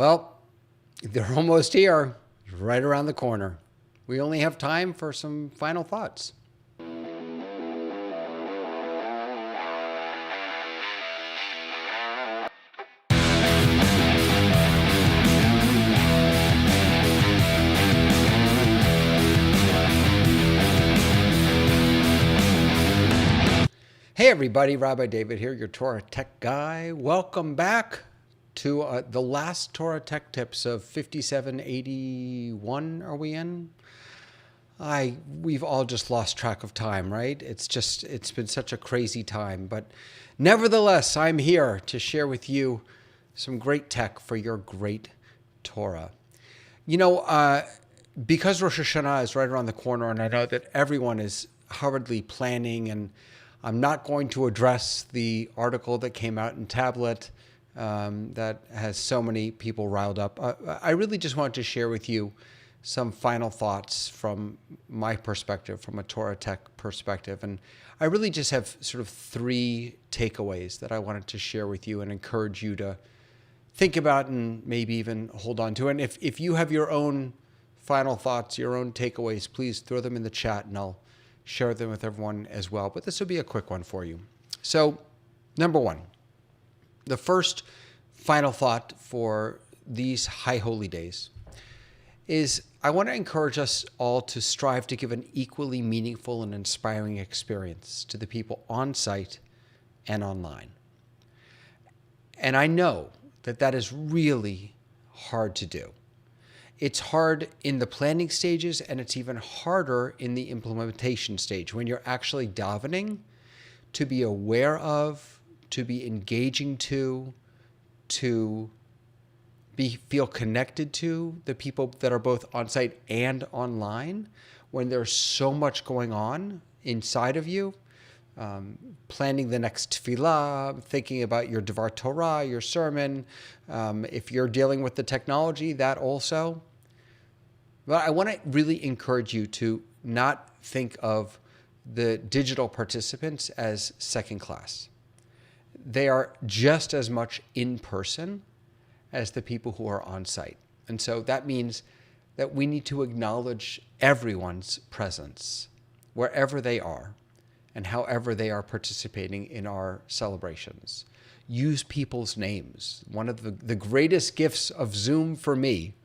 Well, they're almost here, right around the corner. We only have time for some final thoughts. Hey everybody, Rabbi David here, your Torah Tech guy. Welcome back to the last Torah Tech Tips of 5781, are we in? We've all just lost track of time, right? It's been such a crazy time. But nevertheless, I'm here to share with you some great tech for your great Torah. Because Rosh Hashanah is right around the corner, and I know that everyone is hurriedly planning, and I'm not going to address the article that came out in Tablet that has so many people riled up. I really just wanted to share with you some final thoughts from my perspective, from a Torah Tech perspective. And I really just have sort of three takeaways that I wanted to share with you and encourage you to think about and maybe even hold on to. And if you have your own final thoughts, your own takeaways, please throw them in the chat and I'll share them with everyone as well. But this will be a quick one for you. So, number one, the first final thought for these high holy days is I want to encourage us all to strive to give an equally meaningful and inspiring experience to the people on site and online. And I know that that is really hard to do. It's hard in the planning stages, and it's even harder in the implementation stage when you're actually davening to be aware of, to be engaging to feel connected to the people that are both on site and online when there's so much going on inside of you. Planning the next tefillah, thinking about your Devar Torah, your sermon. If you're dealing with the technology, that also. But I want to really encourage you to not think of the digital participants as second class. They are just as much in person as the people who are on site. And so that means that we need to acknowledge everyone's presence wherever they are and however they are participating in our celebrations. Use people's names. One of the greatest gifts of Zoom for me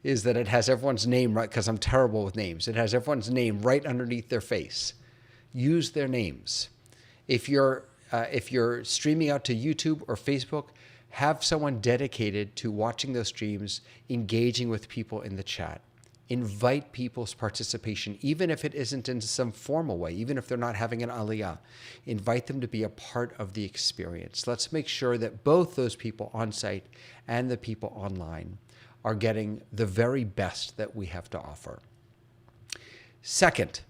is that it has everyone's name right, because I'm terrible with names. It has everyone's name right underneath their face. Use their names. If you're streaming out to YouTube or Facebook, have someone dedicated to watching those streams, engaging with people in the chat. Invite people's participation, even if it isn't in some formal way, even if they're not having an aliyah. Invite them to be a part of the experience. Let's make sure that both those people on site and the people online are getting the very best that we have to offer. Second,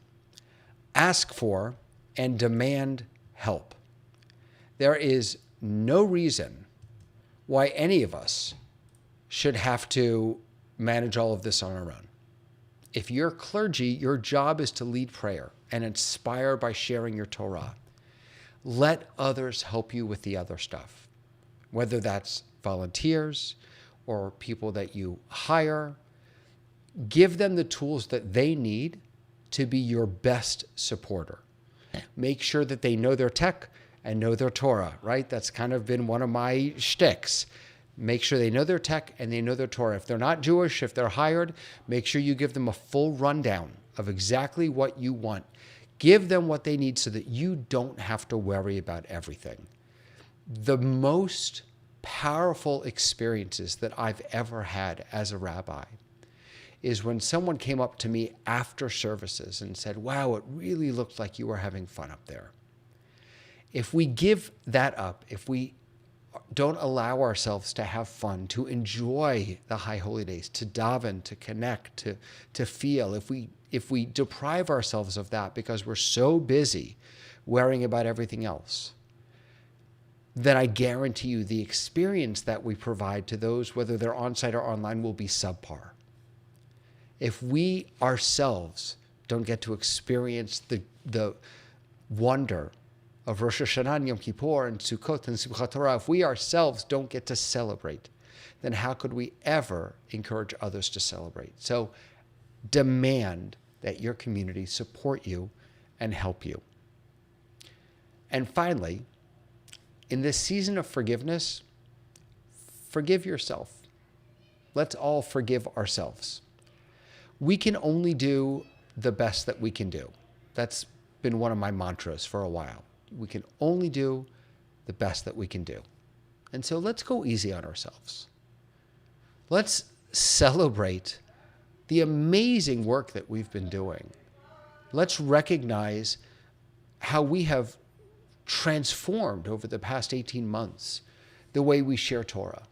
ask for and demand help. There is no reason why any of us should have to manage all of this on our own. If you're clergy, your job is to lead prayer and inspire by sharing your Torah. Let others help you with the other stuff, whether that's volunteers or people that you hire. Give them the tools that they need to be your best supporter. Make sure that they know their tech and know their Torah, right? That's kind of been one of my shticks. Make sure they know their tech and they know their Torah. If they're not Jewish, if they're hired, make sure you give them a full rundown of exactly what you want. Give them what they need so that you don't have to worry about everything. The most powerful experiences that I've ever had as a rabbi is when someone came up to me after services and said, wow, it really looked like you were having fun up there. If we give that up, if we don't allow ourselves to have fun, to enjoy the high holy days, to daven, to connect, to feel, if we deprive ourselves of that because we're so busy worrying about everything else, then I guarantee you the experience that we provide to those, whether they're on-site or online, will be subpar. If we ourselves don't get to experience the wonder of Rosh Hashanah and Yom Kippur and Sukkot and Simchat Torah, if we ourselves don't get to celebrate then how could we ever encourage others to celebrate? So demand that your community support you and help you. And finally, in this season of forgiveness, forgive yourself. Let's all forgive ourselves. We can only do the best that we can do. That's been one of my mantras for a while. We can only do the best that we can do. And so let's go easy on ourselves. Let's celebrate the amazing work that we've been doing. Let's recognize how we have transformed over the past 18 months the way we share Torah.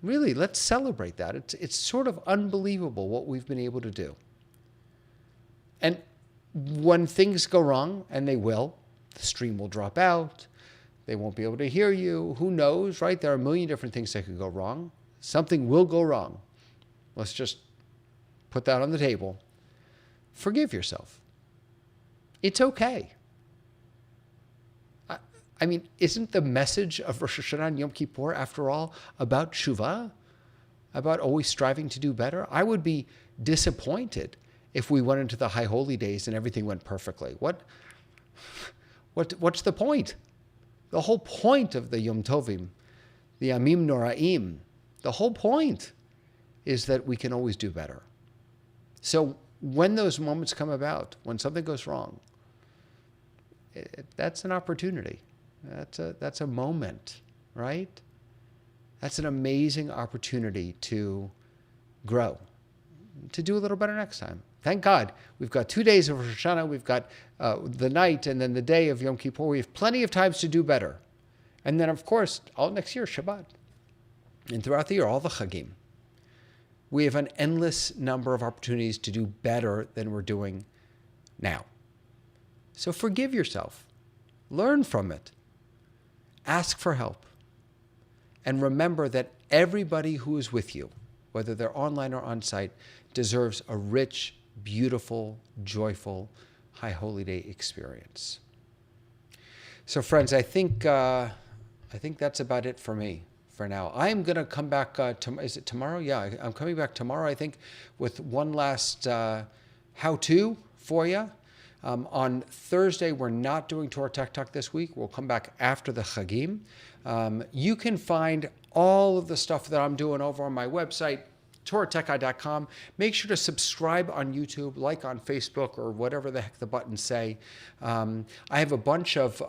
Really, let's celebrate that. It's sort of unbelievable what we've been able to do. And when things go wrong, and they will, the stream will drop out, they won't be able to hear you, who knows, right? There are a million different things that could go wrong. Something will go wrong. Let's just put that on the table. Forgive yourself. It's okay. I mean, isn't the message of Rosh Hashanah and Yom Kippur, after all, about tshuva? About always striving to do better? I would be disappointed if we went into the high holy days and everything went perfectly. What's the point? The whole point of the Yom Tovim, the Amim Noraim, the whole point is that we can always do better. So when those moments come about, when something goes wrong, that's an opportunity. That's a moment, right? That's an amazing opportunity to grow, to do a little better next time. Thank God we've got 2 days of Rosh Hashanah. We've got the night and then the day of Yom Kippur. We have plenty of times to do better. And then, of course, all next year, Shabbat. And throughout the year, all the Chagim. We have an endless number of opportunities to do better than we're doing now. So forgive yourself. Learn from it. Ask for help. And remember that everybody who is with you, whether they're online or on site, deserves a rich, beautiful, joyful, high holy day experience. So friends, I think that's about it for me for now. I'm going to come back, is it tomorrow? Yeah, I'm coming back tomorrow, I think, with one last how-to for you. On Thursday, we're not doing Torah Tech Talk this week. We'll come back after the Chagim. You can find all of the stuff that I'm doing over on my website, TorahTechGuy.com. Make sure to subscribe on YouTube, like on Facebook, or whatever the heck the buttons say. I have a bunch of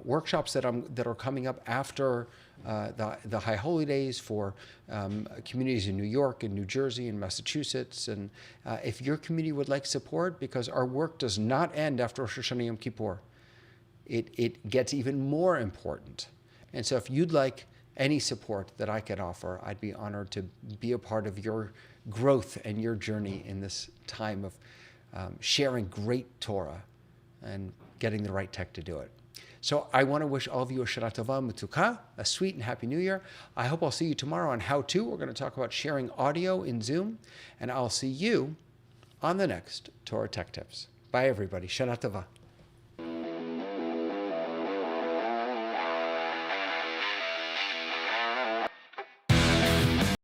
workshops that are coming up after the High Holy Days for communities in New York and New Jersey and Massachusetts. And if your community would like support, because our work does not end after Rosh Hashanah Yom Kippur, it gets even more important. And so if you'd like any support that I could offer, I'd be honored to be a part of your growth and your journey in this time of sharing great Torah and getting the right tech to do it. So I want to wish all of you a Shana Tova Metuka, a sweet and happy New Year. I hope I'll see you tomorrow on How To. We're going to talk about sharing audio in Zoom, and I'll see you on the next Torah Tech Tips. Bye, everybody. Shana Tova.